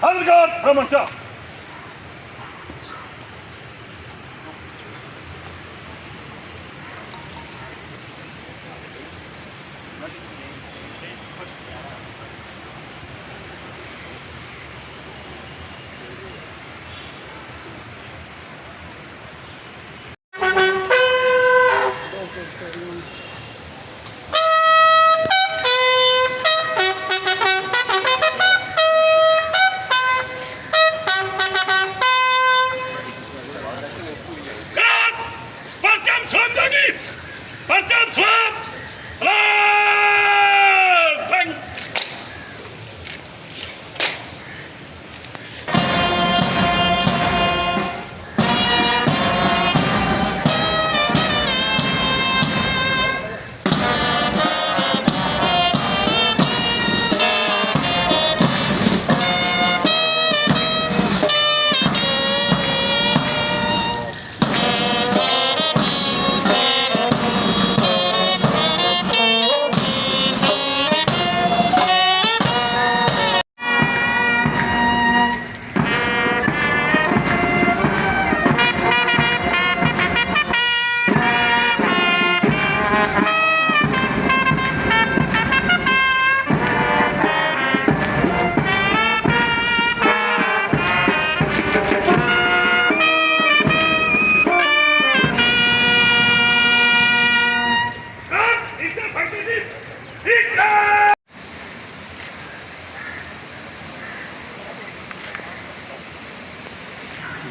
Hazırgar Ramanca. Parçam söndü. Parçam söndü. Thank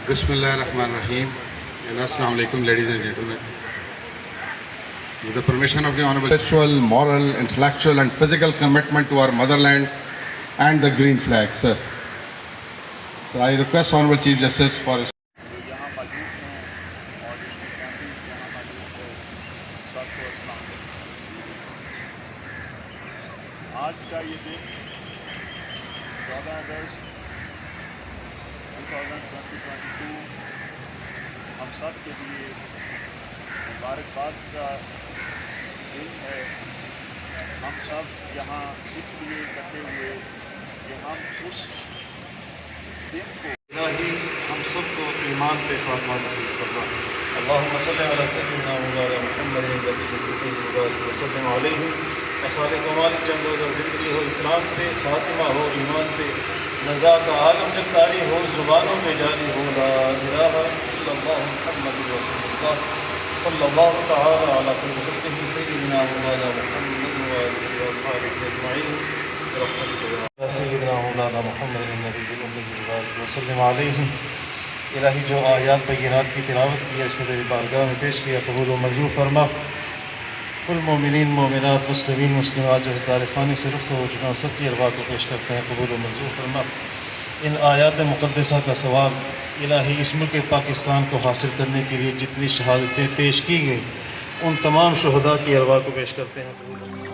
Bismillahirrahmanirrahim. And Assalamu alaikum, ladies and gentlemen. With the permission of the Honorable Spiritual, moral, intellectual and physical commitment to our motherland and the green flag, sir. So I request Honorable Chief Justice for his यहाँ मौजूद हैं और इसकी family यहाँ मौजूद है, सबको अस्सलाम वालेकुम। आज का ये दिन 14 अगस्त 2022 हम सब के लिए मुबारकबाद का दिन है। हम सब यहाँ इसलिए इकट्ठे हुए कि हम उस दिन को الہی ہم سب کو ایمان پہ خاتمہ نصیب فرما۔ اللہم صلی علی سیدنا مولانا محمد وسلم علیہ۔ خالق و مالک جنگ و زندگی ہو اسلام پہ، خاتمہ ہو ایمان پہ، نزا کا عالم جب طاری ہو، زبانوں پہ جاری ہو لا الہ الا اللہ محمد رسول اللہ صلی اللہ تعالی علی خلقہ سیدنا مولانا محمد وآلہ وصحبہ اجمعین برحمتک یا سیدنا مولانا محمد النبی الامی وسلم علیہ۔ الہی جو آیات بینات کی تلاوت کی ہے اس کو تیری بارگاہ میں پیش کیا، قبول و منظور فرما۔ کل مومنین مومنات مسلمین مسلمات جو دار فانی سے رخصت ہو چکا سب کی ارواح کو پیش کرتے ہیں، قبول و منظور فرما۔ ان آیات مقدسہ کا ثواب الہی اس ملک پاکستان کو حاصل کرنے کے لیے جتنی شہادتیں پیش کی گئی ان تمام شہداء کی ارواح کو پیش کرتے ہیں، قبول و منظور۔